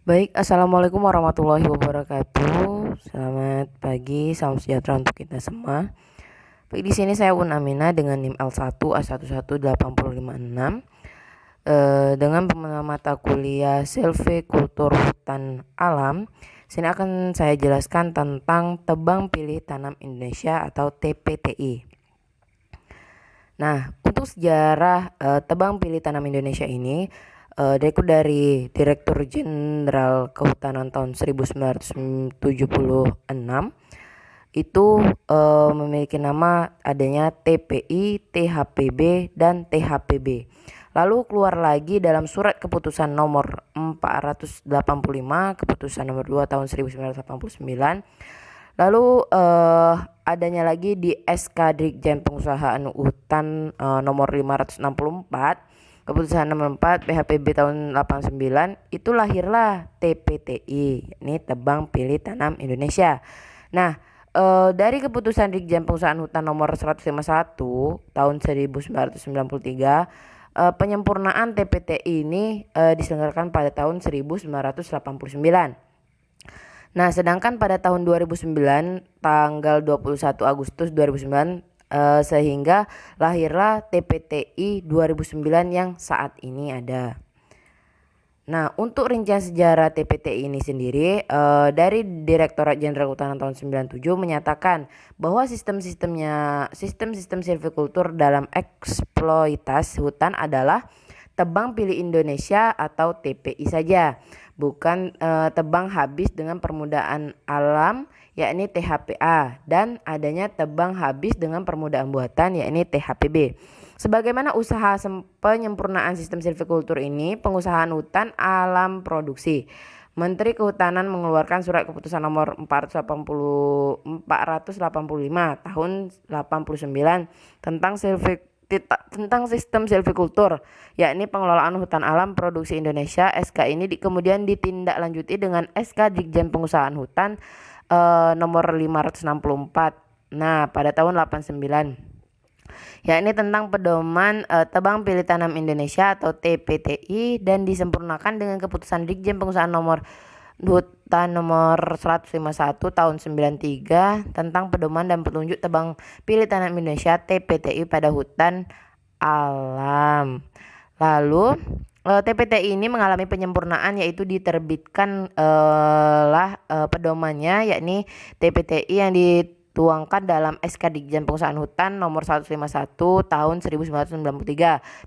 Baik, assalamualaikum warahmatullahi wabarakatuh. Selamat pagi, salam sejahtera untuk kita semua. Baik, di sini saya Un Amina dengan NIM L1 A11856 dengan pemenang mata kuliah Silvikultur Hutan Alam. Sini akan saya jelaskan tentang Tebang Pilih Tanam Indonesia atau TPTI. Nah, untuk sejarah Tebang Pilih Tanam Indonesia ini dari Direktur Jenderal Kehutanan tahun 1976 itu memiliki nama adanya TPI, THPB, dan THPB. Lalu keluar lagi dalam surat keputusan nomor 485 keputusan nomor 2 tahun 1989. Lalu adanya lagi di SK Dirjen Pengusahaan Hutan nomor 564 keputusan nomor 4 PHPB tahun 89, itu lahirlah TPTI, ini Tebang Pilih Tanam Indonesia. Nah, dari keputusan Dirjen Pengusahaan Hutan nomor 151 tahun 1993, penyempurnaan TPTI ini diselenggarakan pada tahun 1989. Nah, sedangkan pada tahun 2009 tanggal 21 Agustus 2009 sehingga lahirlah TPTI 2009 yang saat ini ada. Nah, untuk rincian sejarah TPTI ini sendiri dari Direktorat Jenderal Kehutanan tahun 97 menyatakan bahwa sistem silvikultur dalam eksploitasi hutan adalah Tebang Pilih Indonesia atau TPI saja, bukan tebang habis dengan permudaan alam yakni THPA dan adanya tebang habis dengan permudaan buatan yakni THPB. Sebagaimana usaha penyempurnaan sistem silvikultur ini, pengusahaan hutan alam produksi. Menteri Kehutanan mengeluarkan surat keputusan nomor 485 tahun 89 tentang sistem silvikultur, yakni pengelolaan hutan alam produksi Indonesia. SK ini kemudian ditindaklanjuti dengan SK Dirjen Pengusahaan Hutan nomor 564. Nah, pada tahun 89, yakni tentang pedoman Tebang Pilih Tanam Indonesia atau TPTI, dan disempurnakan dengan keputusan Dirjen Pengusahaan Hutan nomor 151 tahun 93 tentang pedoman dan petunjuk Tebang Pilih Tanam Indonesia TPTI pada hutan alam. Lalu TPTI ini mengalami penyempurnaan, yaitu diterbitkan pedomannya yakni TPTI yang dituangkan dalam SK Dirjen Pengusahaan Hutan nomor 151 tahun 1993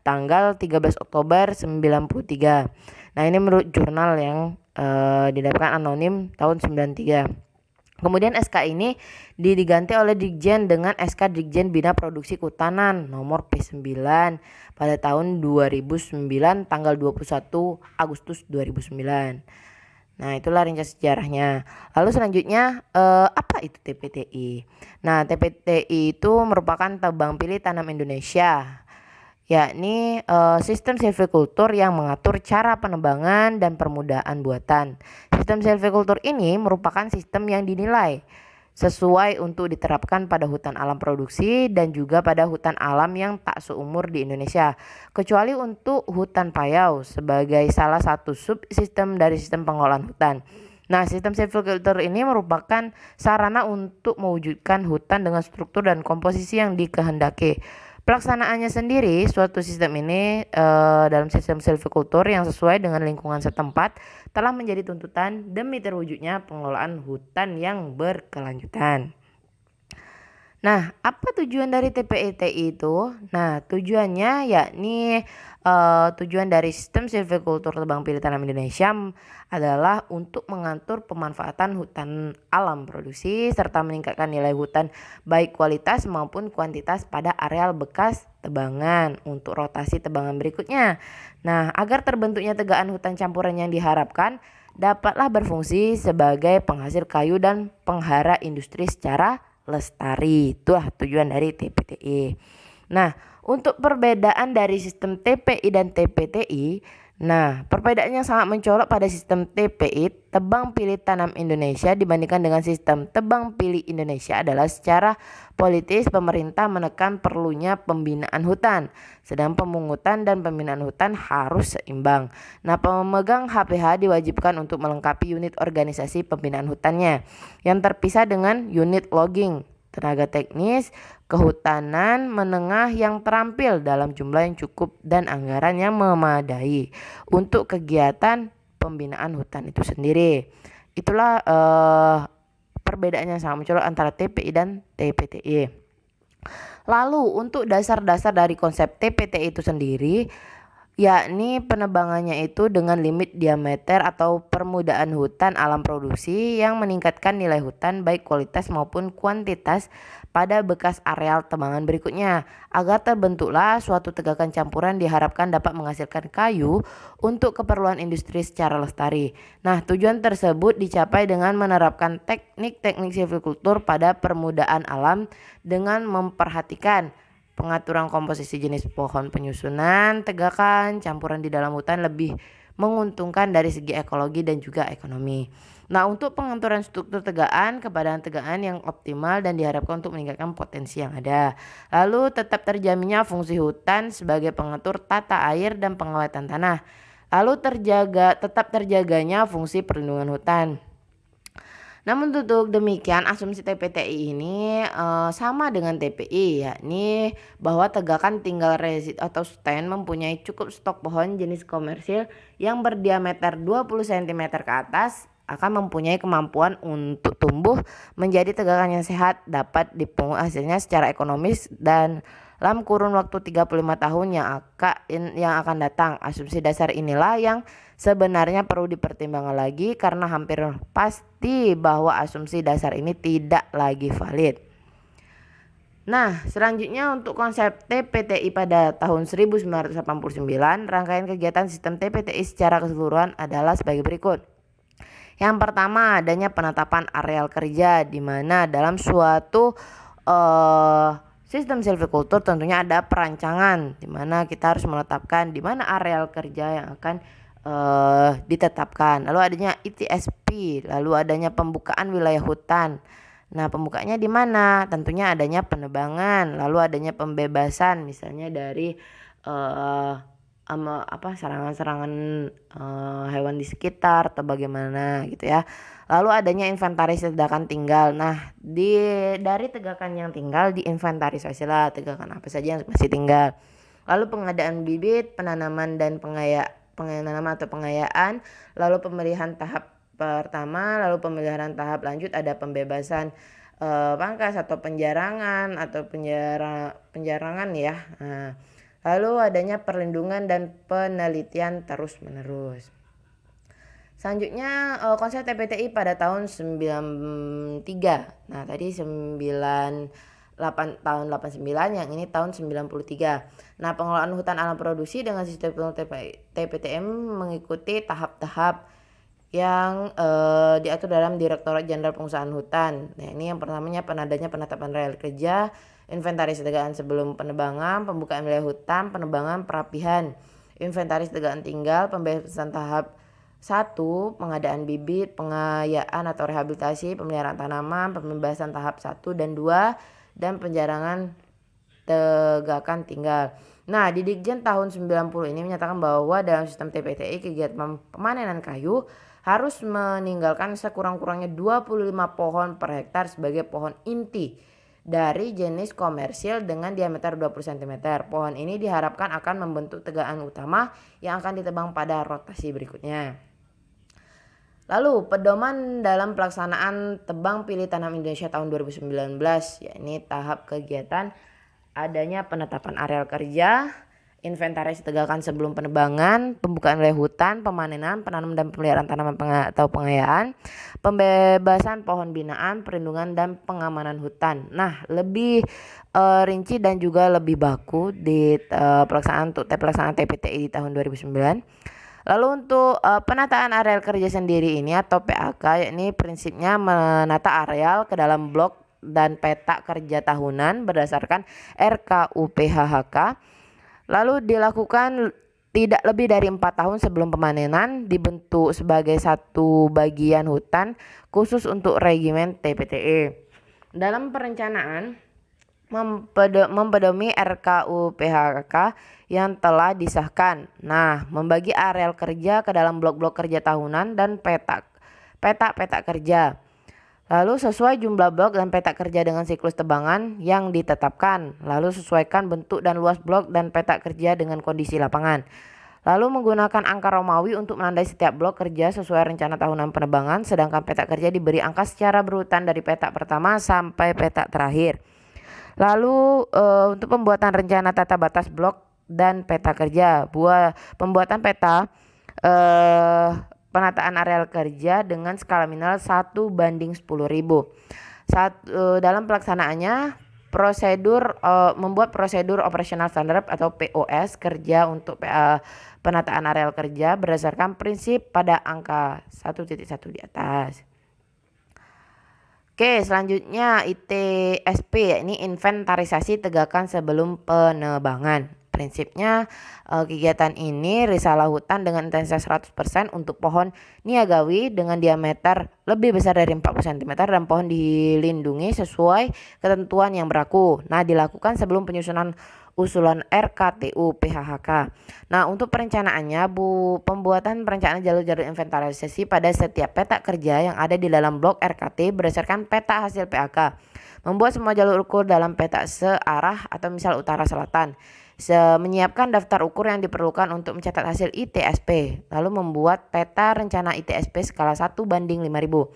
tanggal 13 Oktober 93. Nah, ini menurut jurnal yang didapatkan anonim tahun 93. Kemudian SK ini diganti oleh Dirjen dengan SK Dirjen Bina Produksi Kehutanan nomor P9 pada tahun 2009 tanggal 21 Agustus 2009. Nah, itulah rincian sejarahnya. Lalu selanjutnya apa itu TPTI? Nah, TPTI itu merupakan Tebang Pilih Tanam Indonesia, yakni sistem silvikultur yang mengatur cara penebangan dan permudaan buatan. Sistem silvikultur ini merupakan sistem yang dinilai sesuai untuk diterapkan pada hutan alam produksi dan juga pada hutan alam yang tak seumur di Indonesia, kecuali untuk hutan payau sebagai salah satu subsistem dari sistem pengelolaan hutan. Nah, sistem silvikultur ini merupakan sarana untuk mewujudkan hutan dengan struktur dan komposisi yang dikehendaki. Pelaksanaannya sendiri, suatu sistem ini dalam sistem silvikultur yang sesuai dengan lingkungan setempat telah menjadi tuntutan demi terwujudnya pengelolaan hutan yang berkelanjutan. Nah, apa tujuan dari TPTI itu? Nah, tujuannya yakni tujuan dari sistem silvikultur Tebang Pilih Tanam Indonesia adalah untuk mengatur pemanfaatan hutan alam produksi serta meningkatkan nilai hutan baik kualitas maupun kuantitas pada areal bekas tebangan untuk rotasi tebangan berikutnya. Nah, agar terbentuknya tegaan hutan campuran yang diharapkan dapatlah berfungsi sebagai penghasil kayu dan penghara industri secara lestari. Itulah tujuan dari TPTI. Nah, untuk perbedaan dari sistem TPI dan TPTI, Nah, perbedaan yang sangat mencolok pada sistem TPI, tebang pilih tanam Indonesia dibandingkan dengan sistem tebang pilih Indonesia adalah secara politis pemerintah menekan perlunya pembinaan hutan, sedang pemungutan dan pembinaan hutan harus seimbang. Nah, pemegang HPH diwajibkan untuk melengkapi unit organisasi pembinaan hutannya yang terpisah dengan unit logging, tenaga teknis, kehutanan menengah yang terampil dalam jumlah yang cukup dan anggaran yang memadai untuk kegiatan pembinaan hutan itu sendiri. Itulah perbedaan yang sangat mencolok antara TPI dan TPTI. Lalu untuk dasar-dasar dari konsep TPTI itu sendiri, yakni penebangannya itu dengan limit diameter atau permukaan hutan alam produksi yang meningkatkan nilai hutan baik kualitas maupun kuantitas pada bekas areal tebangan berikutnya. Agar terbentuklah suatu tegakan campuran diharapkan dapat menghasilkan kayu untuk keperluan industri secara lestari. Nah, tujuan tersebut dicapai dengan menerapkan teknik-teknik silvikultur pada permukaan alam dengan memperhatikan pengaturan komposisi jenis pohon penyusunan, tegakan, campuran di dalam hutan lebih menguntungkan dari segi ekologi dan juga ekonomi. Nah, untuk pengaturan struktur tegaan, kepadatan tegaan yang optimal dan diharapkan untuk meningkatkan potensi yang ada. Lalu tetap terjaminnya fungsi hutan sebagai pengatur tata air dan pengawetan tanah. Lalu tetap terjaganya fungsi perlindungan hutan. Namun untuk demikian asumsi TPTI ini sama dengan TPI, yakni bahwa tegakan tinggal resid atau stand mempunyai cukup stok pohon jenis komersil yang berdiameter 20 cm ke atas akan mempunyai kemampuan untuk tumbuh menjadi tegakan yang sehat, dapat dipungut hasilnya secara ekonomis dan dalam kurun waktu 35 tahun yang akan datang. Asumsi dasar inilah yang sebenarnya perlu dipertimbangkan lagi karena hampir pasti bahwa asumsi dasar ini tidak lagi valid. Nah, selanjutnya untuk konsep TPTI pada tahun 1989, rangkaian kegiatan sistem TPTI secara keseluruhan adalah sebagai berikut. Yang pertama, adanya penetapan areal kerja di mana dalam suatu sistem silvikultur tentunya ada perancangan di mana kita harus menetapkan di mana areal kerja yang akan ditetapkan. Lalu adanya ITSP, lalu adanya pembukaan wilayah hutan. Nah, pembukanya di mana? Tentunya adanya penebangan, lalu adanya pembebasan misalnya dari serangan-serangan hewan di sekitar atau bagaimana gitu ya. Lalu adanya inventaris tegakan tinggal. Nah, dari tegakan yang tinggal diinventarisasilah tegakan apa saja yang masih tinggal. Lalu pengadaan bibit, penanaman dan penanaman atau pengayaan, lalu pemilihan tahap pertama, lalu pemeliharaan tahap lanjut, ada pembebasan pangkas atau penjarangan penjarangan ya. Nah, lalu adanya perlindungan dan penelitian terus-menerus. Selanjutnya konsep TPTI pada tahun 93. Nah, tadi tahun 89, yang ini tahun 93. Nah, pengelolaan hutan alam produksi dengan sistem TPTM mengikuti tahap-tahap yang diatur dalam Direktorat Jenderal Pengusahaan Hutan. Nah, ini yang pertamanya penetapan areal kerja, inventaris tegakan sebelum penebangan, pembukaan wilayah hutan, penebangan, perapihan, inventaris tegakan tinggal, pembebasan tahap 1, pengadaan bibit, pengayaan atau rehabilitasi, pemeliharaan tanaman, pembebasan tahap 1 dan 2, dan penjarangan tegakan tinggal. Nah, di Ditjen tahun 90 ini menyatakan bahwa dalam sistem TPTI kegiatan pemanenan kayu harus meninggalkan sekurang-kurangnya 25 pohon per hektar sebagai pohon inti dari jenis komersil dengan diameter 20 cm. Pohon ini diharapkan akan membentuk tegakan utama yang akan ditebang pada rotasi berikutnya. Lalu pedoman dalam pelaksanaan tebang pilih tanam Indonesia tahun 2019, yakni tahap kegiatan adanya penetapan areal kerja, inventaris tegakan sebelum penebangan, pembukaan wilayah hutan, pemanenan, penanaman dan pemeliharaan tanaman atau pengayaan, pembebasan pohon binaan, perlindungan dan pengamanan hutan. Nah, lebih rinci dan juga lebih baku di pelaksanaan TPTI di tahun 2009. Lalu untuk penataan areal kerja sendiri ini atau PAK, yakni prinsipnya menata areal ke dalam blok dan peta kerja tahunan berdasarkan RKUPHHK. Lalu dilakukan tidak lebih dari 4 tahun sebelum pemanenan, dibentuk sebagai satu bagian hutan khusus untuk regimen TPTE. Dalam perencanaan mempedomi RKU PHK yang telah disahkan. Nah, membagi areal kerja ke dalam blok-blok kerja tahunan dan peta kerja. Lalu sesuai jumlah blok dan peta kerja dengan siklus tebangan yang ditetapkan. Lalu sesuaikan bentuk dan luas blok dan peta kerja dengan kondisi lapangan. Lalu menggunakan angka Romawi untuk menandai setiap blok kerja sesuai rencana tahunan penebangan, sedangkan peta kerja diberi angka secara berurutan dari peta pertama sampai peta terakhir. Lalu untuk pembuatan rencana tata batas blok dan peta kerja, pembuatan peta penataan areal kerja dengan skala minimal 1:10.000. Dalam pelaksanaannya membuat prosedur operasional standar atau POS kerja untuk penataan areal kerja berdasarkan prinsip pada angka 1.1 di atas. Oke, selanjutnya ITSP, ini inventarisasi tegakkan sebelum penebangan. Prinsipnya kegiatan ini risalah hutan dengan intensitas 100% untuk pohon niagawi dengan diameter lebih besar dari 40 cm dan pohon dilindungi sesuai ketentuan yang berlaku. Nah, dilakukan sebelum penyusunan usulan RKTU PHHK. Nah, untuk perencanaannya, pembuatan perencanaan jalur-jalur inventarisasi pada setiap peta kerja yang ada di dalam blok RKT berdasarkan peta hasil PHK. Membuat semua jalur ukur dalam peta searah atau misal utara selatan. Menyiapkan daftar ukur yang diperlukan untuk mencatat hasil ITSP. Lalu membuat peta rencana ITSP skala 1:5000.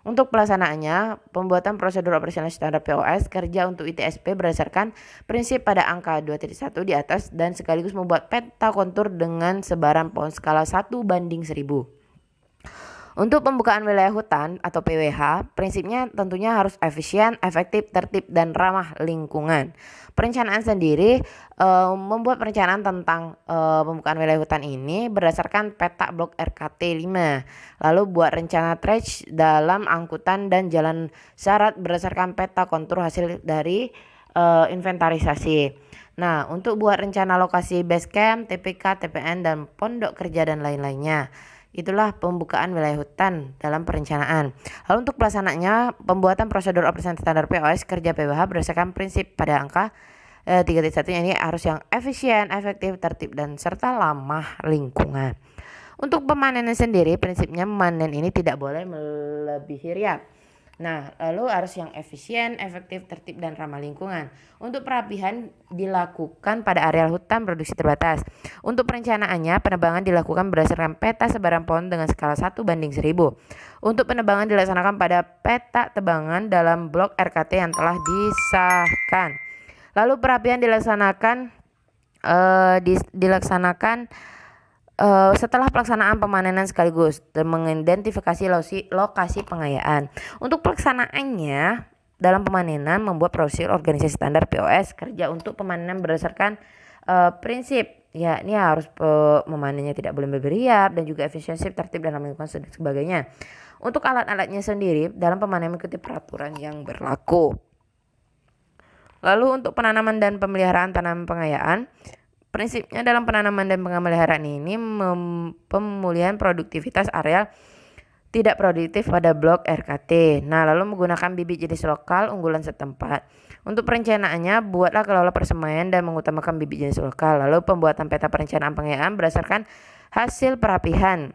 Untuk pelaksanaannya, pembuatan prosedur operasional standar POS kerja untuk ITSP berdasarkan prinsip pada angka 2.1 di atas dan sekaligus membuat peta kontur dengan sebaran pohon skala 1:1000. Untuk pembukaan wilayah hutan atau PWH, prinsipnya tentunya harus efisien, efektif, tertib, dan ramah lingkungan. Perencanaan sendiri membuat perencanaan tentang pembukaan wilayah hutan ini berdasarkan peta blok RKT 5. Lalu buat rencana trach dalam angkutan dan jalan syarat berdasarkan peta kontur hasil dari inventarisasi. Nah, untuk buat rencana lokasi base camp, TPK, TPN, dan pondok kerja dan lain-lainnya. Itulah pembukaan wilayah hutan dalam perencanaan. Lalu untuk pelaksanaannya, pembuatan prosedur operasi standar POS kerja PWH berdasarkan prinsip pada angka 3.1 ini harus yang efisien, efektif, tertib, dan serta ramah lingkungan. Untuk pemanenan sendiri, prinsipnya memanen ini tidak boleh melebihi riap. Nah, lalu harus yang efisien, efektif, tertib, dan ramah lingkungan. Untuk perapihan dilakukan pada areal hutan produksi terbatas. Untuk perencanaannya, penebangan dilakukan berdasarkan peta sebaran pohon dengan skala 1:1000. Untuk penebangan dilaksanakan pada peta tebangan dalam blok RKT yang telah disahkan. Lalu perapian dilaksanakan setelah pelaksanaan pemanenan sekaligus dan mengidentifikasi lokasi pengayaan. Untuk pelaksanaannya dalam pemanenan membuat prosedur organisasi standar POS kerja untuk pemanenan berdasarkan prinsip yakni harus memanennya tidak boleh berberiap dan juga efisiensi, tertib, dan ramah lingkungan dan sebagainya. Untuk alat-alatnya sendiri dalam pemanenan mengikuti peraturan yang berlaku. Lalu untuk penanaman dan pemeliharaan tanaman pengayaan, prinsipnya dalam penanaman dan pemeliharaan ini pemulihan produktivitas areal tidak produktif pada blok RKT. Nah, lalu menggunakan bibit jenis lokal unggulan setempat. Untuk perencanaannya, buatlah kelola persemaian dan mengutamakan bibit jenis lokal. Lalu pembuatan peta perencanaan pengayaan berdasarkan hasil perapihan.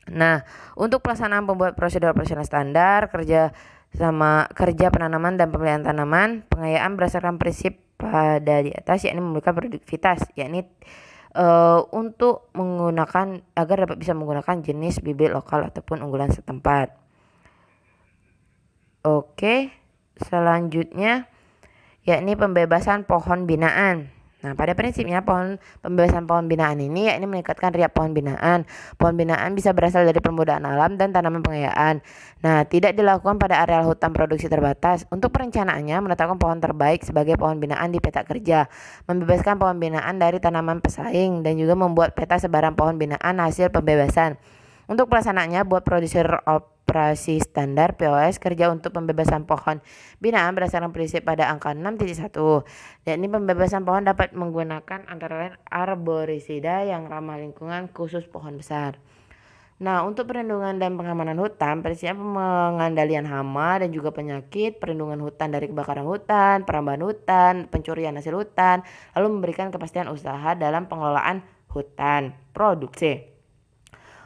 Nah, untuk pelaksanaan pembuat prosedur operasional standar kerja penanaman dan pemeliharaan tanaman pengayaan berdasarkan prinsip pada di atas, yakni memiliki produktivitas, yakni untuk menggunakan agar dapat bisa menggunakan jenis bibit lokal ataupun unggulan setempat. Oke, selanjutnya yakni pembebasan pohon binaan. Nah, pada prinsipnya pembebasan pohon binaan ini yakni meningkatkan riap pohon binaan. Pohon binaan bisa berasal dari permukaan alam dan tanaman pengayaan. Nah, tidak dilakukan pada areal hutan produksi terbatas. Untuk perencanaannya menetapkan pohon terbaik sebagai pohon binaan di peta kerja, membebaskan pohon binaan dari tanaman pesaing dan juga membuat peta sebaran pohon binaan hasil pembebasan. Untuk pelaksanaannya buat operasi standar POS kerja untuk pembebasan pohon binaan berdasarkan prinsip pada angka 6.1. Dan ini pembebasan pohon dapat menggunakan antara lain arborisida yang ramah lingkungan khusus pohon besar. Nah, untuk perlindungan dan pengamanan hutan, prinsipnya pengendalian hama dan juga penyakit, perlindungan hutan dari kebakaran hutan, perambahan hutan, pencurian hasil hutan, lalu memberikan kepastian usaha dalam pengelolaan hutan produksi.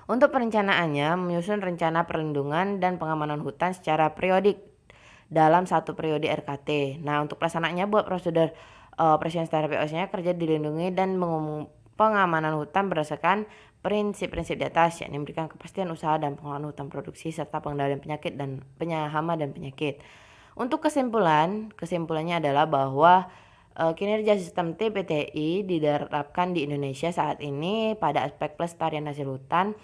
Untuk perencanaannya, menyusun rencana perlindungan dan pengamanan hutan secara periodik dalam satu periode RKT. Nah, untuk pelaksanaannya buat prosedur operasi standar POS-nya kerja dilindungi dan pengamanan hutan berdasarkan prinsip-prinsip di atas, yakni memberikan kepastian usaha dan pengelolaan hutan produksi serta pengendalian penyakit dan hama dan penyakit. Untuk kesimpulannya adalah bahwa kinerja sistem TPTI diterapkan di Indonesia saat ini pada aspek pelestarian hasil hutan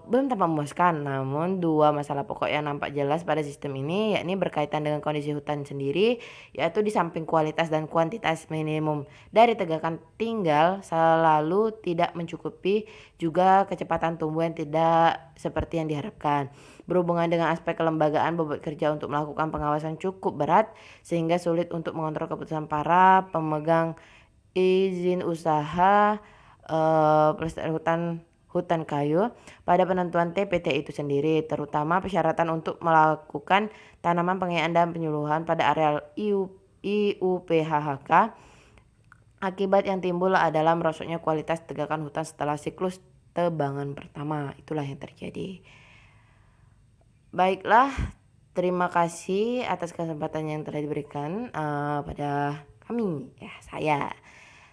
belum tampak memuaskan. Namun dua masalah pokok yang nampak jelas pada sistem ini yakni berkaitan dengan kondisi hutan sendiri, yaitu di samping kualitas dan kuantitas minimum dari tegakan tinggal selalu tidak mencukupi, juga kecepatan tumbuh yang tidak seperti yang diharapkan. Berhubungan dengan aspek kelembagaan, bobot kerja untuk melakukan pengawasan cukup berat sehingga sulit untuk mengontrol keputusan para pemegang izin usaha pelestarian hutan kayu pada penentuan TPT itu sendiri, terutama persyaratan untuk melakukan tanaman pengayaan dan penyuluhan pada areal IUPHHK. Akibat yang timbul adalah merosotnya kualitas tegakan hutan setelah siklus tebangan pertama. Itulah yang terjadi. Baiklah, terima kasih atas kesempatan yang telah diberikan pada kami, ya saya.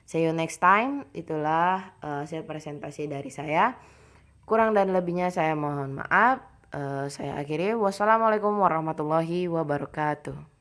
See you next time. Itulah hasil presentasi dari saya. Kurang dan lebihnya saya mohon maaf. Saya akhiri. Wassalamualaikum warahmatullahi wabarakatuh.